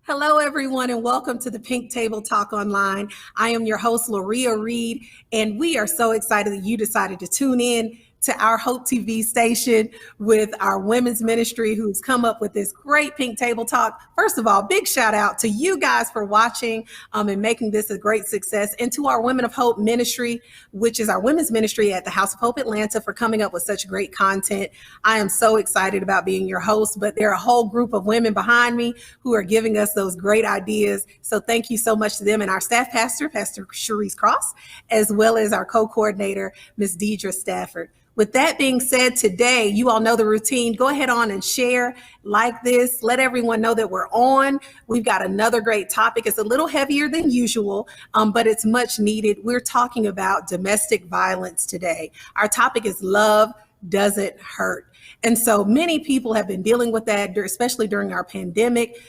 Hello, everyone, and welcome to the Pink Table Talk Online. I am your host, Loria Reed, and we are so excited that you decided to tune in to our Hope TV station with our women's ministry who's come up with this great Pink Table Talk. First of all, big shout out to you guys for watching and making this a great success, and to our Women of Hope ministry, which is our women's ministry at the House of Hope Atlanta, for coming up with such great content. I am so excited about being your host, but there are a whole group of women behind me who are giving us those great ideas. So thank you so much to them, and our staff pastor, Pastor Cherise Cross, as well as our co-coordinator, Ms. Deidre Stafford. With that being said, today, you all know the routine. Go ahead on and share, like this, let everyone know that we're on. We've got another great topic. It's a little heavier than usual, but it's much needed. We're talking about domestic violence today. Our topic is love doesn't hurt. And so many people have been dealing with that, especially during our pandemic,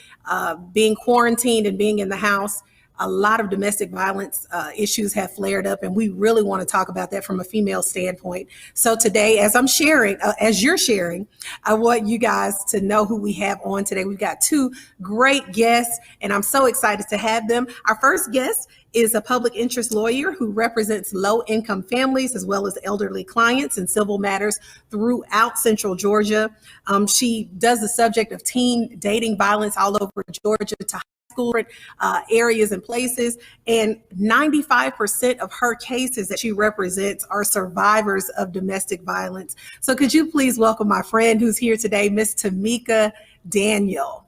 being quarantined and being in the house. A lot of domestic violence issues have flared up, and we really want to talk about that from a female standpoint. So today, as I'm sharing, as you're sharing, I want you guys to know who we have on today. We've got two great guests, and I'm so excited to have them. Our first guest is a public interest lawyer who represents low-income families as well as elderly clients in civil matters throughout Central Georgia. She does the subject of teen dating violence all over Georgia to school areas and places, and 95% of her cases that she represents are survivors of domestic violence. So could you please welcome my friend who's here today, Miss Tamika Daniel.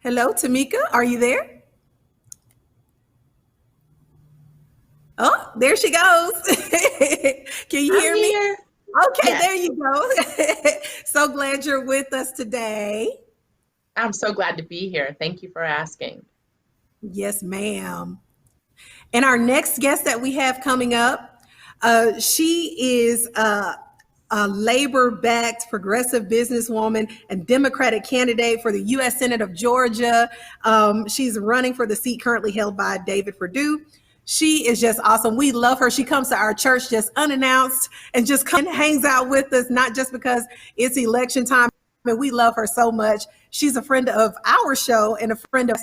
Hello, Tamika, are you there? Oh, there she goes. Can you hear me? Okay, yes. There you go. So glad you're with us today. I'm so glad to be here. Thank you for asking. Yes, ma'am. And our next guest that we have coming up, she is a labor-backed progressive businesswoman and Democratic candidate for the U.S. Senate of Georgia. She's running for the seat currently held by David Perdue. She is just awesome. We love her. She comes to our church just unannounced and just hangs out with us, not just because it's election time. And we love her so much. She's a friend of our show and a friend of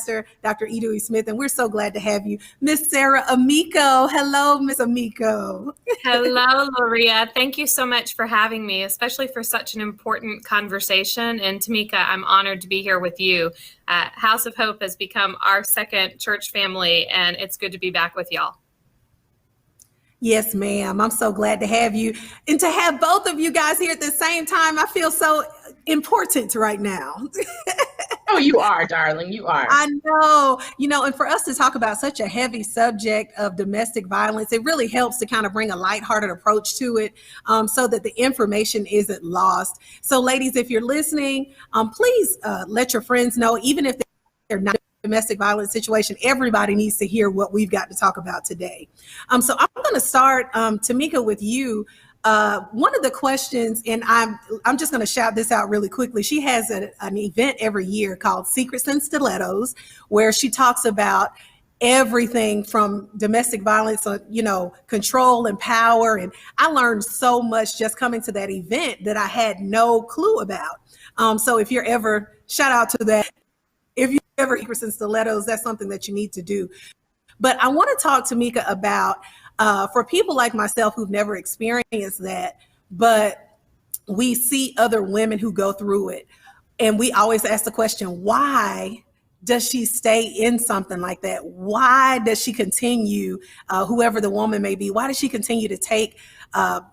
Dr. Edie Smith, and we're so glad to have you. Miss Sarah Amico. Hello, Miss Amico. Hello, Loria. Thank you so much for having me, especially for such an important conversation. And Tamika, I'm honored to be here with you. House of Hope has become our second church family, and it's good to be back with y'all. Yes, ma'am. I'm so glad to have you. And to have both of you guys here at the same time, I feel so important right now. Oh, you are, darling. You are. I know. And for us to talk about such a heavy subject of domestic violence, it really helps to kind of bring a lighthearted approach to it so that the information isn't lost. So ladies, if you're listening, please let your friends know, even if they're not domestic violence situation, everybody needs to hear what we've got to talk about today. So I'm going to start, Tamika, with you. One of the questions, and I'm just going to shout this out really quickly. She has an event every year called Secrets and Stilettos, where she talks about everything from domestic violence, control and power. And I learned so much just coming to that event that I had no clue about. So if you're ever, shout out to that. If you ever Secrets and Stilettos, that's something that you need to do. But I want to talk to Mika about, for people like myself who've never experienced that, but we see other women who go through it. And we always ask the question, why does she stay in something like that? Why does she continue, whoever the woman may be, why does she continue to take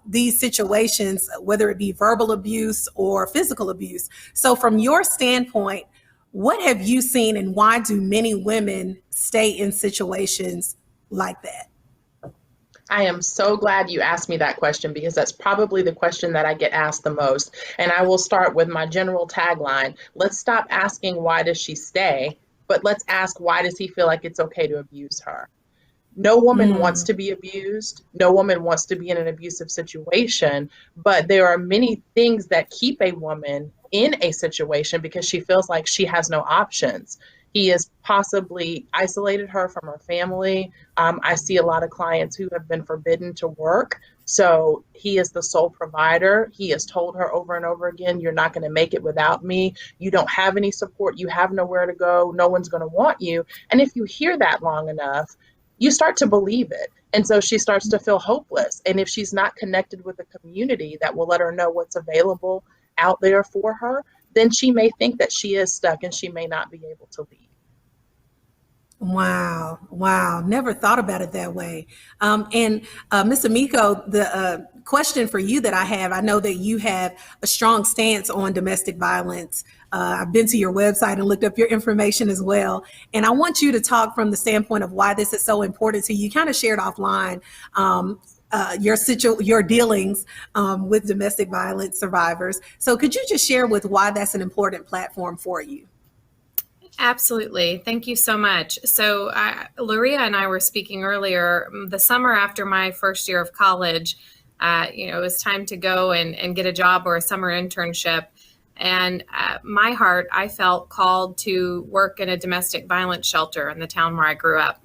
these situations, whether it be verbal abuse or physical abuse? So from your standpoint, what have you seen, and why do many women stay in situations like that? I am so glad you asked me that question, because that's probably the question that I get asked the most. And I will start with my general tagline. Let's stop asking why does she stay, but let's ask why does he feel like it's okay to abuse her? No woman wants to be abused. No woman wants to be in an abusive situation, but there are many things that keep a woman in a situation because she feels like she has no options. He is possibly isolated her from her family. I see a lot of clients who have been forbidden to work. So he is the sole provider. He has told her over and over again, you're not going to make it without me. You don't have any support. You have nowhere to go. No one's going to want you. And if you hear that long enough, you start to believe it. And so she starts to feel hopeless. And if she's not connected with a community that will let her know what's available out there for her, then she may think that she is stuck and she may not be able to leave. Wow. Wow. Never thought about it that way. Ms. Amico, the question for you that I have, I know that you have a strong stance on domestic violence. I've been to your website and looked up your information as well. And I want you to talk from the standpoint of why this is so important to you. You kind of shared offline your dealings with domestic violence survivors. So could you just share with why that's an important platform for you? Absolutely. Thank you so much. So Loria and I were speaking earlier, the summer after my first year of college, it was time to go and get a job or a summer internship. And my heart, I felt called to work in a domestic violence shelter in the town where I grew up.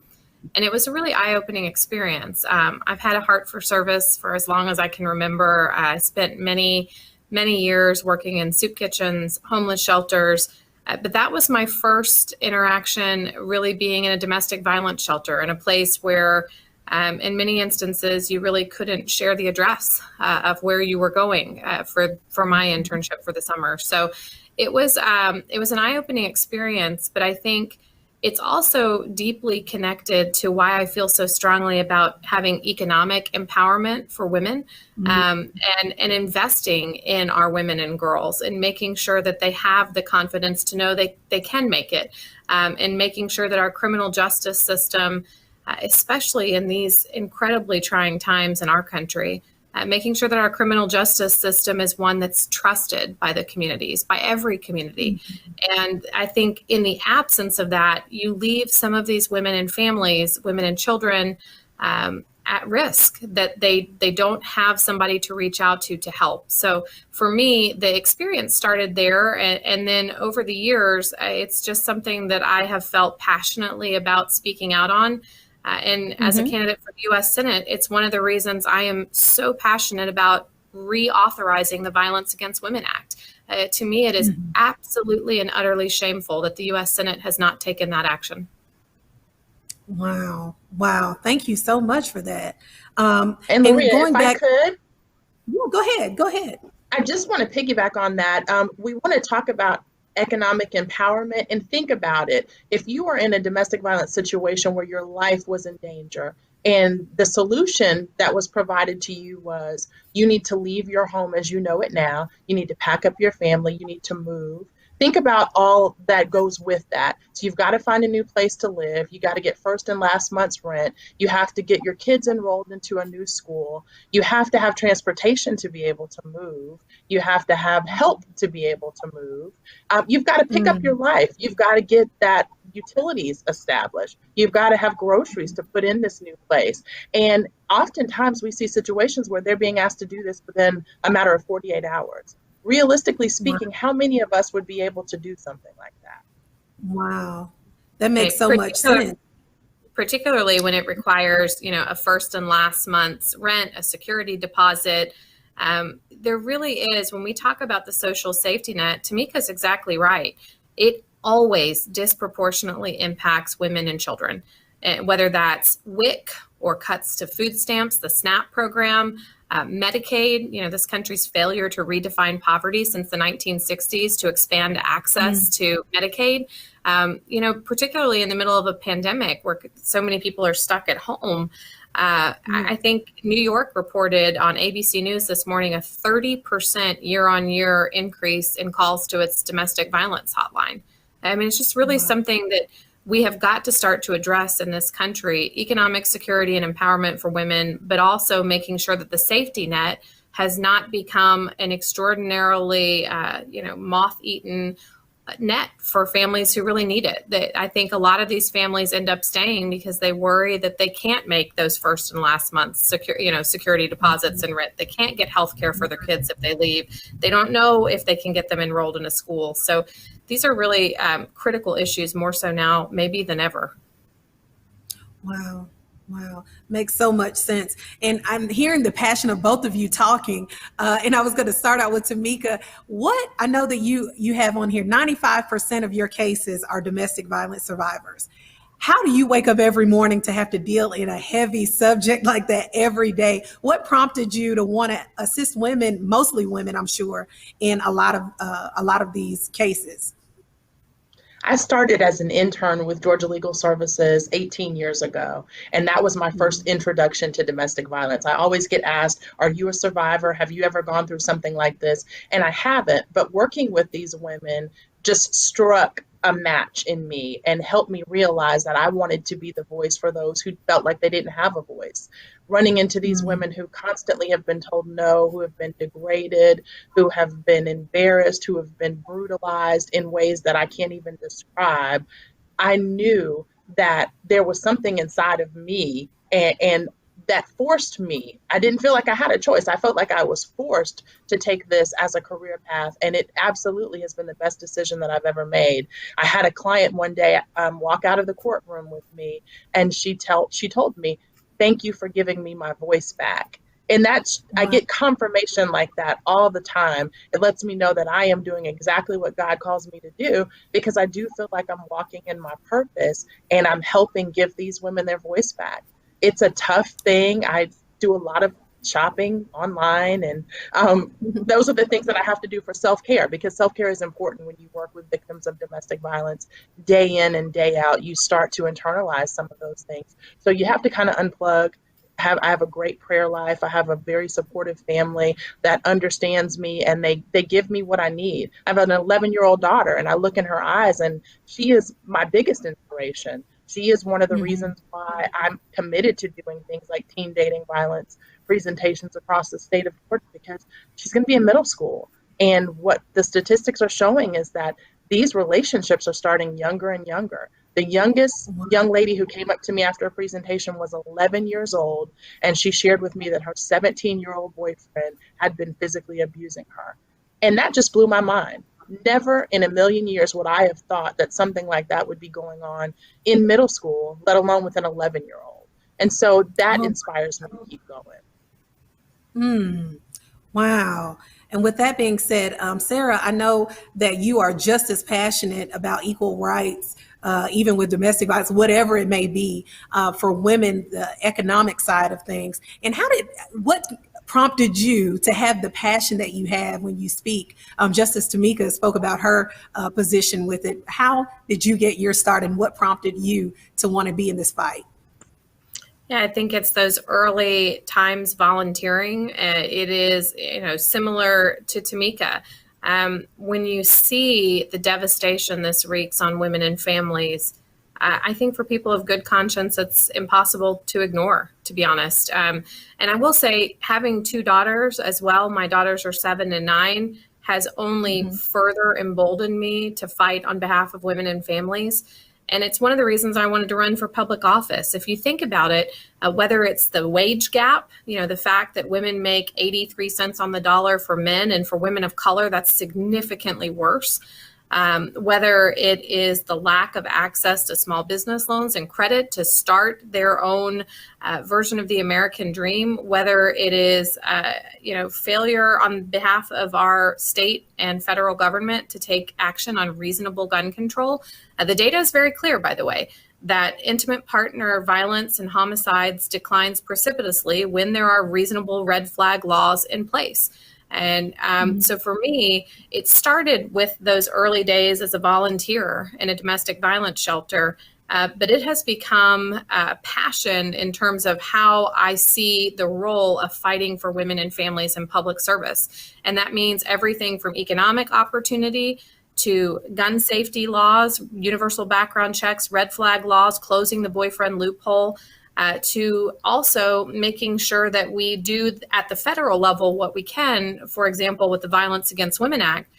And it was a really eye-opening experience. I've had a heart for service for as long as I can remember. I spent many, many years working in soup kitchens, homeless shelters. But that was my first interaction really being in a domestic violence shelter, in a place where in many instances you really couldn't share the address of where you were going for my internship for the summer. So it was an eye-opening experience, but I think it's also deeply connected to why I feel so strongly about having economic empowerment for women, and investing in our women and girls and making sure that they have the confidence to know they can make it, and making sure that our criminal justice system, especially in these incredibly trying times in our country, making sure that our criminal justice system is one that's trusted by the communities, by every community. And I think in the absence of that, you leave some of these women and families, women and children, at risk, that they don't have somebody to reach out to help. So for me, the experience started there. And then over the years, it's just something that I have felt passionately about speaking out on. And as a candidate for the U.S. Senate, it's one of the reasons I am so passionate about reauthorizing the Violence Against Women Act. To me, it is absolutely and utterly shameful that the U.S. Senate has not taken that action. Wow. Wow. Thank you so much for that. And Loria, if I could. Yeah, go ahead. I just want to piggyback on that. We want to talk about economic empowerment and think about it. If you are in a domestic violence situation where your life was in danger and the solution that was provided to you was you need to leave your home as you know it now, you need to pack up your family, you need to move. Think about all that goes with that. So you've got to find a new place to live. You got to get first and last month's rent. You have to get your kids enrolled into a new school. You have to have transportation to be able to move. You have to have help to be able to move. You've got to pick up your life. You've got to get that utilities established. You've got to have groceries to put in this new place. And oftentimes we see situations where they're being asked to do this within a matter of 48 hours. Realistically speaking, how many of us would be able to do something like that? Wow. That makes so much sense. Particularly when it requires, a first and last month's rent, a security deposit. There really is, when we talk about the social safety net, Tamika's exactly right. It always disproportionately impacts women and children, whether that's WIC or cuts to food stamps, the SNAP program, Medicaid, this country's failure to redefine poverty since the 1960s to expand access to Medicaid, particularly in the middle of a pandemic where so many people are stuck at home. I think New York reported on ABC News this morning a 30% year-on-year increase in calls to its domestic violence hotline. I mean, it's just really something that we have got to start to address in this country: economic security and empowerment for women, but also making sure that the safety net has not become an extraordinarily, moth-eaten net for families who really need it. I think a lot of these families end up staying because they worry that they can't make those first and last month's security deposits and rent. They can't get health care for their kids if they leave. They don't know if they can get them enrolled in a school. So these are really critical issues, more so now maybe than ever. Wow. Wow. Makes so much sense. And I'm hearing the passion of both of you talking. And I was going to start out with Tamika. What I know that you have on here, 95% of your cases are domestic violence survivors. How do you wake up every morning to have to deal in a heavy subject like that every day? What prompted you to want to assist women, mostly women, I'm sure, in a lot of these cases? I started as an intern with Georgia Legal Services 18 years ago, and that was my first introduction to domestic violence. I always get asked, are you a survivor? Have you ever gone through something like this? And I haven't, but working with these women just struck a match in me and helped me realize that I wanted to be the voice for those who felt like they didn't have a voice. Running into these women who constantly have been told no, who have been degraded, who have been embarrassed, who have been brutalized in ways that I can't even describe, I knew that there was something inside of me and that forced me. I didn't feel like I had a choice. I felt like I was forced to take this as a career path. And it absolutely has been the best decision that I've ever made. I had a client one day walk out of the courtroom with me, and she told me, thank you for giving me my voice back. And that's, I get confirmation like that all the time. It lets me know that I am doing exactly what God calls me to do, because I do feel like I'm walking in my purpose and I'm helping give these women their voice back. It's a tough thing. I do a lot of shopping online, and those are the things that I have to do for self-care, because self-care is important when you work with victims of domestic violence day in and day out. You start to internalize some of those things. So you have to kind of unplug. I have a great prayer life. I have a very supportive family that understands me, and they give me what I need. I have an 11-year-old daughter, and I look in her eyes, and she is my biggest inspiration. She is one of the reasons why I'm committed to doing things like teen dating violence presentations across the state of Georgia, because she's going to be in middle school. And what the statistics are showing is that these relationships are starting younger and younger. The youngest young lady who came up to me after a presentation was 11 years old, and she shared with me that her 17-year-old boyfriend had been physically abusing her. And that just blew my mind. Never in a million years would I have thought that something like that would be going on in middle school, let alone with an 11-year-old. And so that inspires me to keep going. Wow. And with that being said, Sarah, I know that you are just as passionate about equal rights, even with domestic violence, whatever it may be, for women, the economic side of things. And what prompted you to have the passion that you have when you speak? Just as Tamika spoke about her position with it, how did you get your start, and what prompted you to want to be in this fight? Yeah, I think it's those early times volunteering. It is, similar to Tamika. When you see the devastation this wreaks on women and families, I think for people of good conscience, it's impossible to ignore, to be honest. And I will say, having two daughters as well, my daughters are 7 and 9, has only further emboldened me to fight on behalf of women and families. And it's one of the reasons I wanted to run for public office. If you think about it, whether it's the wage gap, the fact that women make 83 cents on the dollar for men, and for women of color, that's significantly worse. Whether it is the lack of access to small business loans and credit to start their own version of the American dream, whether it is, failure on behalf of our state and federal government to take action on reasonable gun control. The data is very clear, by the way, that intimate partner violence and homicides declines precipitously when there are reasonable red flag laws in place. And so for me, it started with those early days as a volunteer in a domestic violence shelter, but it has become a passion in terms of how I see the role of fighting for women and families in public service. And that means everything from economic opportunity to gun safety laws, universal background checks, red flag laws, closing the boyfriend loophole, to also making sure that we do at the federal level what we can, for example, with the Violence Against Women Act,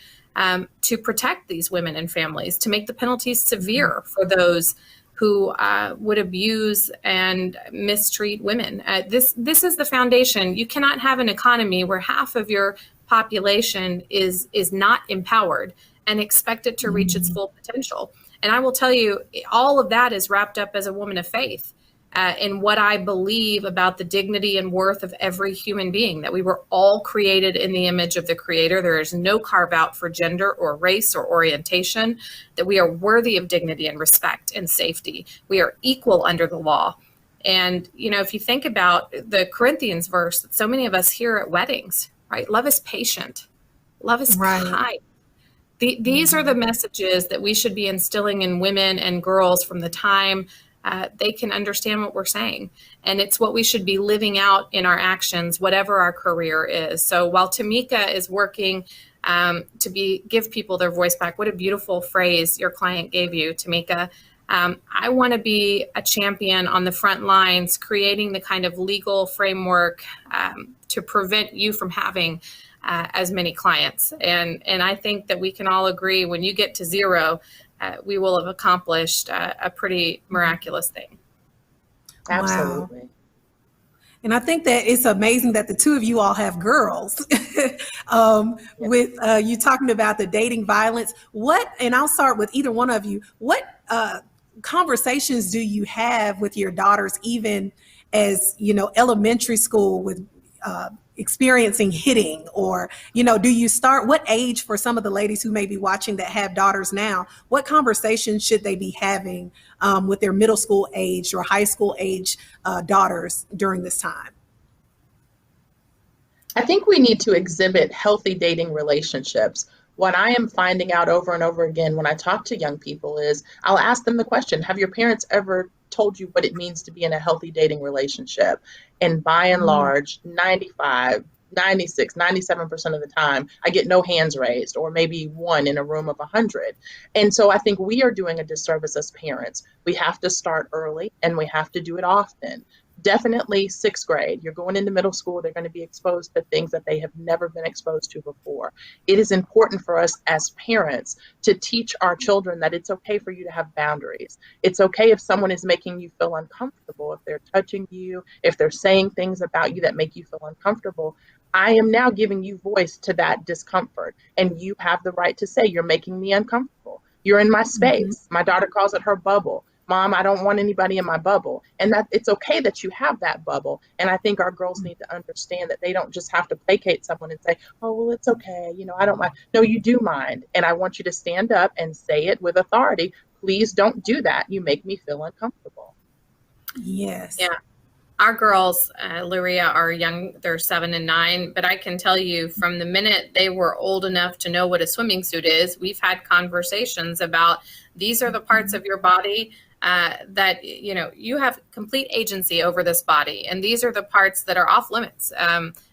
to protect these women and families, to make the penalties severe for those who would abuse and mistreat women. This is the foundation. You cannot have an economy where half of your population is not empowered and expect it to reach its full potential. And I will tell you, all of that is wrapped up as a woman of faith in what I believe about the dignity and worth of every human being, that we were all created in the image of the Creator. There is no carve out for gender or race or orientation, that we are worthy of dignity and respect and safety. We are equal under the law. And, if you think about the Corinthians verse that so many of us hear at weddings, right? Love is patient. Love is kind. These are the messages that we should be instilling in women and girls from the time they can understand what we're saying. And it's what we should be living out in our actions, whatever our career is. So while Tamika is working to give people their voice back, what a beautiful phrase your client gave you, Tamika. I want to be a champion on the front lines, creating the kind of legal framework to prevent you from having as many clients. And I think that we can all agree when you get to zero, we will have accomplished a pretty miraculous thing. Absolutely. Wow. And I think that it's amazing that the two of you all have girls. With you talking about the dating violence, and I'll start with either one of you, what conversations do you have with your daughters, even as, elementary school, with experiencing hitting, or, do you start, what age, for some of the ladies who may be watching that have daughters now, what conversations should they be having with their middle school age or high school age daughters during this time? I think we need to exhibit healthy dating relationships. What I am finding out over and over again when I talk to young people is I'll ask them the question, have your parents ever told you what it means to be in a healthy dating relationship? And by and large, 95, 96, 97% of the time, I get no hands raised, or maybe one in a room of 100. And so I think we are doing a disservice as parents. We have to start early, and we have to do it often. Definitely sixth grade, you're going into middle school, they're going to be exposed to things that they have never been exposed to before. It is important for us as parents to teach our children that it's okay for you to have boundaries. It's okay if someone is making you feel uncomfortable, if they're touching you, if they're saying things about you that make you feel uncomfortable. I am now giving you voice to that discomfort, and you have the right to say, you're making me uncomfortable. You're in my space. My daughter calls it her bubble. Mom, I don't want anybody in my bubble. And that it's okay that you have that bubble. And I think our girls need to understand that they don't just have to placate someone and say, oh, well, it's okay. I don't mind. No, you do mind. And I want you to stand up and say it with authority. Please don't do that. You make me feel uncomfortable. Yes. Yeah. Our girls, Luria, are young. They're 7 and 9. But I can tell you, from the minute they were old enough to know what a swimming suit is, we've had conversations about, these are the parts of your body that, you have complete agency over this body. And these are the parts that are off limits.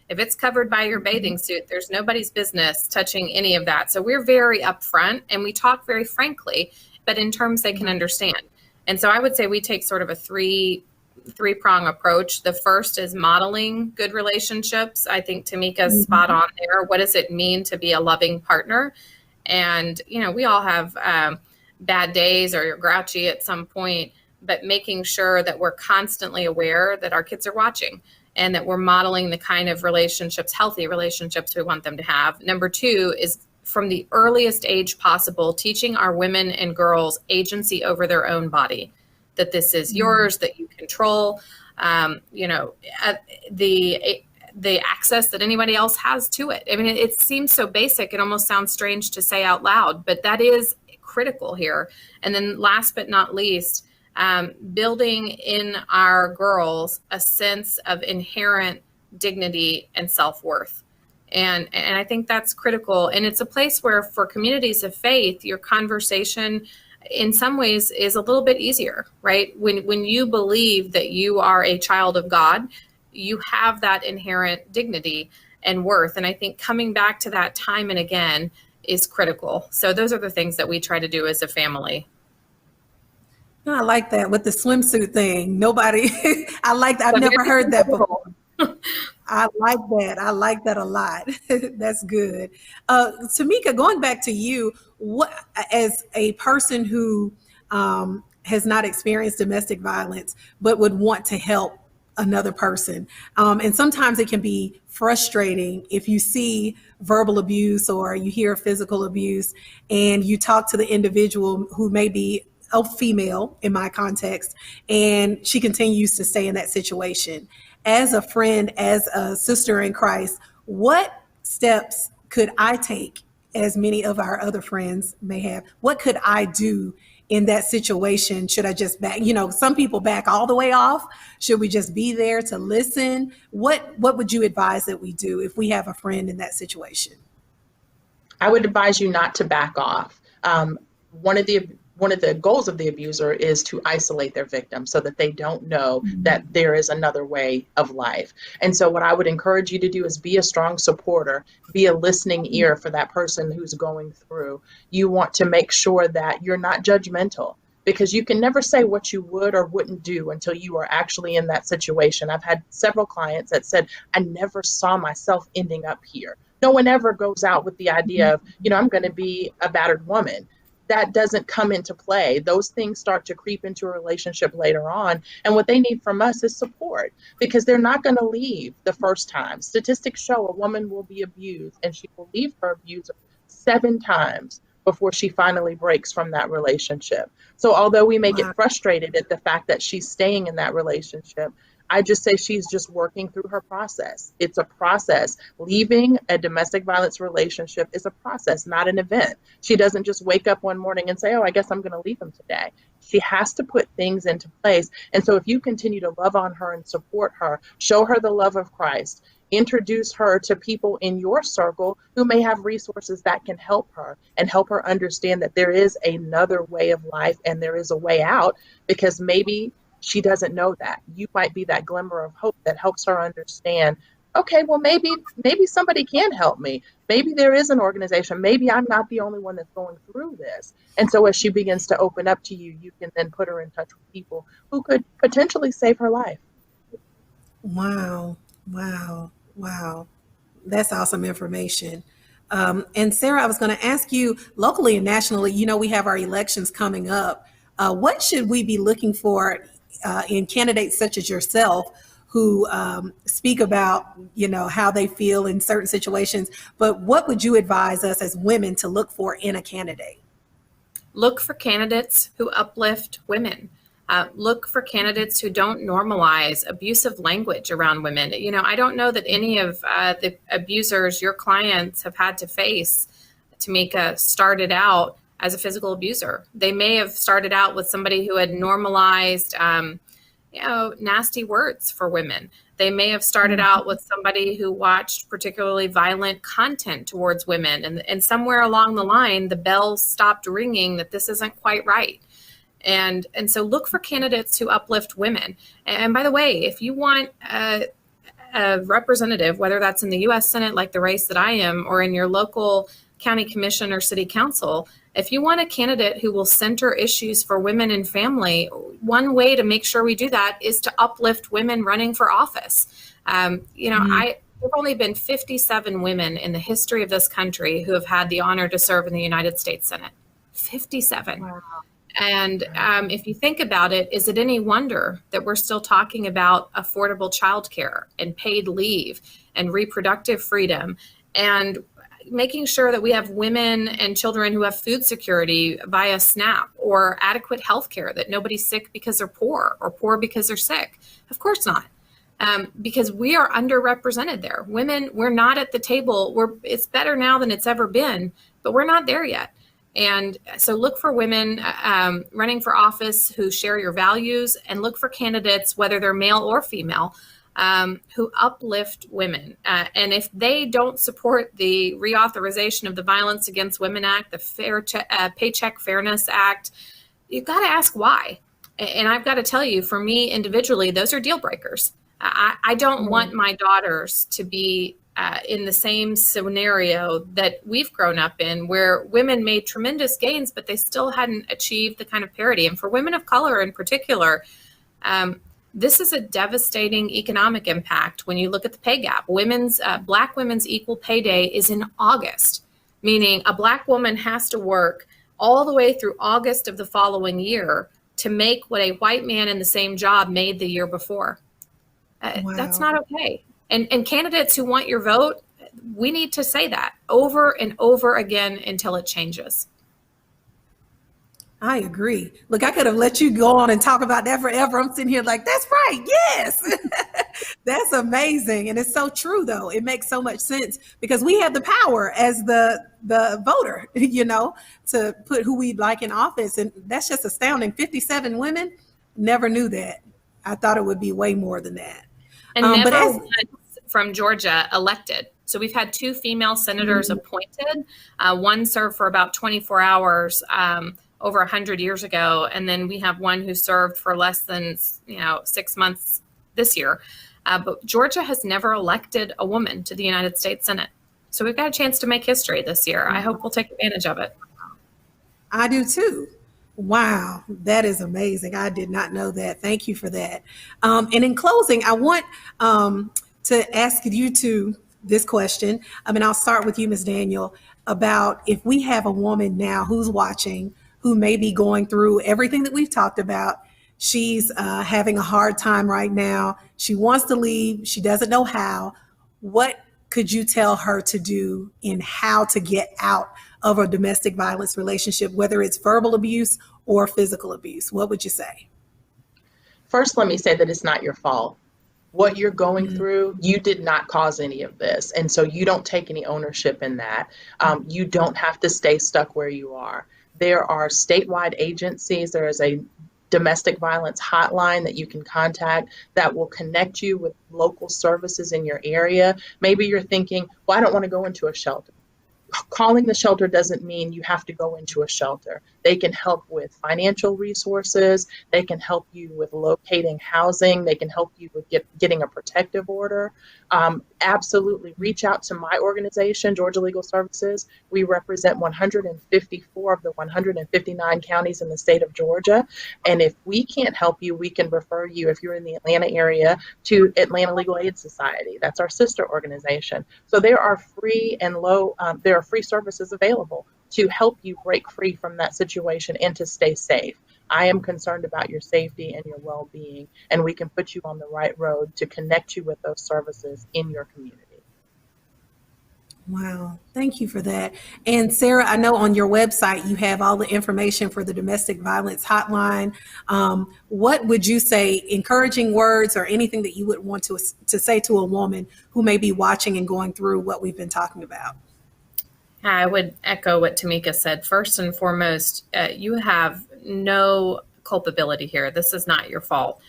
If it's covered by your bathing suit, there's nobody's business touching any of that. So we're very upfront, and we talk very frankly, but in terms they can understand. And so I would say we take sort of a three-prong approach. The first is modeling good relationships. I think Tamika's spot on there. What does it mean to be a loving partner? And, we all have bad days, or you're grouchy at some point, but making sure that we're constantly aware that our kids are watching, and that we're modeling the kind of relationships, healthy relationships, we want them to have. Number 2 is, from the earliest age possible, teaching our women and girls agency over their own body, that this is yours, that you control, the access that anybody else has to it. I mean, it seems so basic, it almost sounds strange to say out loud, but that is critical here. And then last but not least, building in our girls a sense of inherent dignity and self-worth. And I think that's critical. And it's a place where, for communities of faith, your conversation in some ways is a little bit easier, right? When you believe that you are a child of God, you have that inherent dignity and worth. And I think coming back to that time and again is critical. So those are the things that we try to do as a family. I like that with the swimsuit thing. I like that. I've never heard that before. I like that. I like that a lot. That's good. Tamika, going back to you, what, as a person who has not experienced domestic violence, but would want to help another person. And sometimes it can be frustrating if you see verbal abuse or you hear physical abuse and you talk to the individual who may be a female in my context, and she continues to stay in that situation. As a friend, as a sister in Christ, what steps could I take, as many of our other friends may have? What could I do in that situation? Should I just back, some people back all the way off. Should we just be there to listen? What would you advise that we do if we have a friend in that situation? I would advise you not to back off. One of the goals of the abuser is to isolate their victim so that they don't know that there is another way of life. And so what I would encourage you to do is be a strong supporter, be a listening ear for that person who's going through. You want to make sure that you're not judgmental, because you can never say what you would or wouldn't do until you are actually in that situation. I've had several clients that said, I never saw myself ending up here. No one ever goes out with the idea of, I'm going to be a battered woman. That doesn't come into play. Those things start to creep into a relationship later on. And what they need from us is support, because they're not going to leave the first time. Statistics show a woman will be abused and she will leave her abuser 7 times before she finally breaks from that relationship. So although we may get frustrated at the fact that she's staying in that relationship, I just say she's just working through her process. It's a process. Leaving a domestic violence relationship is a process, not an event. She doesn't just wake up one morning and say, oh, I guess I'm going to leave him today. She has to put things into place. And so if you continue to love on her and support her, show her the love of Christ, introduce her to people in your circle who may have resources that can help her and help her understand that there is another way of life and there is a way out, because maybe she doesn't know that. You might be that glimmer of hope that helps her understand, okay, well, maybe somebody can help me. Maybe there is an organization. Maybe I'm not the only one that's going through this. And so as she begins to open up to you, you can then put her in touch with people who could potentially save her life. Wow. That's awesome information. And Sarah, I was going to ask you, locally and nationally, we have our elections coming up. What should we be looking for in candidates such as yourself who speak about, how they feel in certain situations? But what would you advise us as women to look for in a candidate? Look for candidates who uplift women. Look for candidates who don't normalize abusive language around women. I don't know that any of the abusers your clients have had to face, Tamika, started out as a physical abuser. They may have started out with somebody who had normalized, nasty words for women. They may have started out with somebody who watched particularly violent content towards women. And somewhere along the line, the bells stopped ringing that this isn't quite right. And so look for candidates who uplift women. And by the way, if you want a representative, whether that's in the U.S. Senate, like the race that I am, or in your local county commission or city council, if you want a candidate who will center issues for women and family, one way to make sure we do that is to uplift women running for office. There've only been 57 women in the history of this country who have had the honor to serve in the United States Senate. 57. Wow. And if you think about it, is it any wonder that we're still talking about affordable childcare and paid leave and reproductive freedom and making sure that we have women and children who have food security via SNAP, or adequate health care, that nobody's sick because they're poor or poor because they're sick? Of course not. Because we are underrepresented there. Women, we're not at the table. It's better now than it's ever been, but we're not there yet. And so look for women running for office who share your values, and look for candidates, whether they're male or female, who uplift women. And if they don't support the reauthorization of the Violence Against Women Act, the Paycheck Fairness Act, you've got to ask why. And I've got to tell you, for me individually, those are deal breakers. I don't want my daughters to be in the same scenario that we've grown up in, where women made tremendous gains, but they still hadn't achieved the kind of parity. And for women of color in particular, this is a devastating economic impact. When you look at the pay gap, Black women's equal pay day is in August, meaning a Black woman has to work all the way through August of the following year to make what a white man in the same job made the year before. That's Wow. not okay. And candidates who want your vote, we need to say that over and over again until it changes. I agree. Look, I could have let you go on and talk about that forever. I'm sitting here like, that's right. Yes. That's amazing. And it's so true though. It makes so much sense because we have the power as the voter, to put who we'd like in office. And that's just astounding. 57 women, never knew that. I thought it would be way more than that. And But never as once from Georgia elected. So we've had 2 female senators appointed. One served for about 24 hours over 100 years ago. And then we have one who served for less than 6 months this year. But Georgia has never elected a woman to the United States Senate. So we've got a chance to make history this year. I hope we'll take advantage of it. I do too. Wow, that is amazing. I did not know that. Thank you for that. And in closing, I want to ask you two this question. I'll start with you, Ms. Daniel, about if we have a woman now who's watching, who may be going through everything that we've talked about. She's having a hard time right now. She wants to leave. She doesn't know how. What could you tell her to do in how to get out of a domestic violence relationship, whether it's verbal abuse or physical abuse? What would you say? First, let me say that it's not your fault. What you're going through, you did not cause any of this. And so you don't take any ownership in that. You don't have to stay stuck where you are. There are statewide agencies. There is a domestic violence hotline that you can contact that will connect you with local services in your area. Maybe you're thinking, well, I don't want to go into a shelter. Calling the shelter doesn't mean you have to go into a shelter. They can help with financial resources. They can help you with locating housing. They can help you with getting a protective order. Absolutely reach out to my organization, Georgia Legal Services. We represent 154 of the 159 counties in the state of Georgia. And if we can't help you, we can refer you, if you're in the Atlanta area, to Atlanta Legal Aid Society. That's our sister organization. So there are free and there are free services available to help you break free from that situation and to stay safe. I am concerned about your safety and your well-being, and we can put you on the right road to connect you with those services in your community. Wow, thank you for that. And Sarah, I know on your website you have all the information for the domestic violence hotline. What would you say, encouraging words or anything that you would want to say to a woman who may be watching and going through what we've been talking about? I would echo what Tamika said. First and foremost, you have no culpability here. This is not your fault.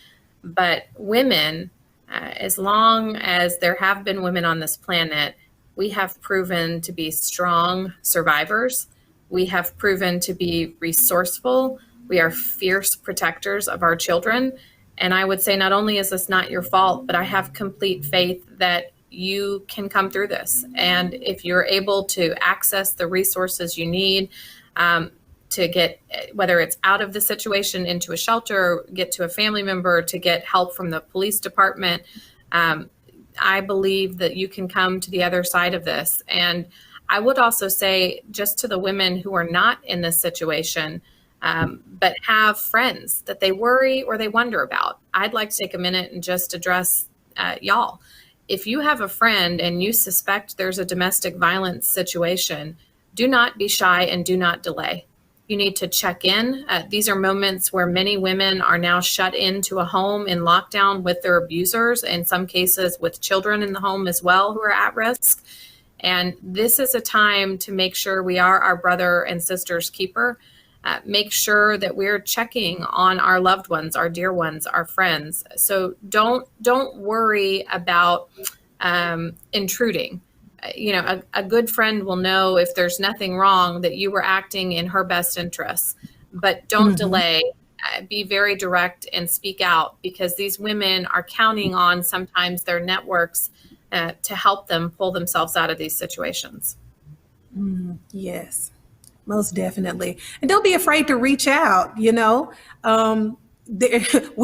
But women, as long as there have been women on this planet, we have proven to be strong survivors. We have proven to be resourceful. We are fierce protectors of our children. And I would say not only is this not your fault, but I have complete faith that you can come through this. And if you're able to access the resources you need to get, whether it's out of the situation into a shelter, get to a family member, to get help from the police department, I believe that you can come to the other side of this. And I would also say, just to the women who are not in this situation, but have friends that they worry or they wonder about, I'd like to take a minute and just address y'all. If you have a friend and you suspect there's a domestic violence situation, do not be shy and do not delay. You need to check in. These are moments where many women are now shut into a home in lockdown with their abusers, in some cases with children in the home as well who are at risk. And this is a time to make sure we are our brother and sister's keeper. Make sure that we're checking on our loved ones, our dear ones, our friends. So don't worry about intruding. A good friend will know if there's nothing wrong that you were acting in her best interests, but don't delay. Be very direct and speak out, because these women are counting on sometimes their networks to help them pull themselves out of these situations. Yes. Most definitely. And don't be afraid to reach out. We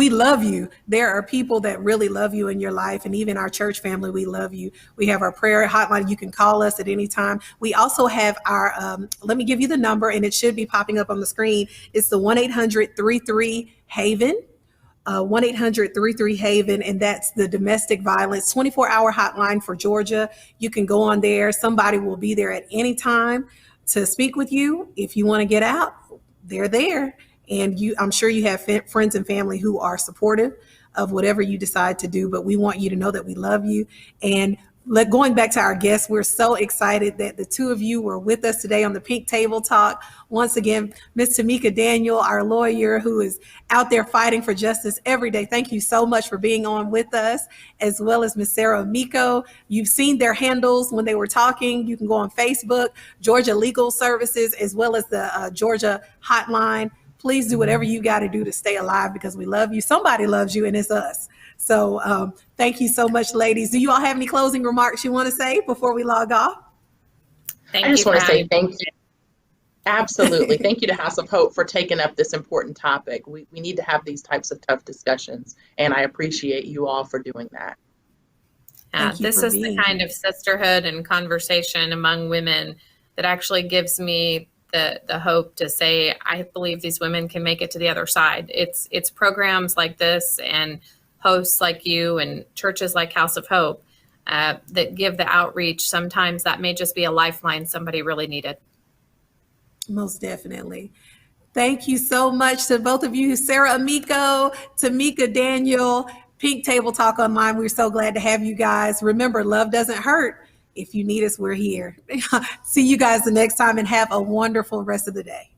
love you. There are people that really love you in your life. And even our church family, we love you. We have our prayer hotline. You can call us at any time. We also have our, let me give you the number, and it should be popping up on the screen. It's the 1-800-33-HAVEN. 1-800-33-HAVEN, and that's the domestic violence 24-hour hotline for Georgia. You can go on there. Somebody will be there at any time to speak with you. If you want to get out, they're there. And I'm sure you have friends and family who are supportive of whatever you decide to do, but we want you to know that we love you. And going back to our guests, we're so excited that the two of you were with us today on the Pink Table Talk. Once again, Ms. Tamika Daniel, our lawyer who is out there fighting for justice every day. Thank you so much for being on with us, as well as Ms. Sarah Amico. You've seen their handles when they were talking. You can go on Facebook, Georgia Legal Services, as well as the Georgia Hotline. Please do whatever you got to do to stay alive, because we love you. Somebody loves you, and it's us. So thank you so much, ladies. Do you all have any closing remarks you want to say before we log off? I just want to say thank you. Absolutely. Thank you to House of Hope for taking up this important topic. We need to have these types of tough discussions, and I appreciate you all for doing that. This is the kind of sisterhood and conversation among women that actually gives me the hope to say, I believe these women can make it to the other side. It's programs like this and hosts like you and churches like House of Hope that give the outreach. Sometimes that may just be a lifeline somebody really needed. Most definitely. Thank you so much to both of you, Sarah Amico, Tamika Daniel, Pink Table Talk Online. We're so glad to have you guys. Remember, love doesn't hurt. If you need us, we're here. See you guys the next time, and have a wonderful rest of the day.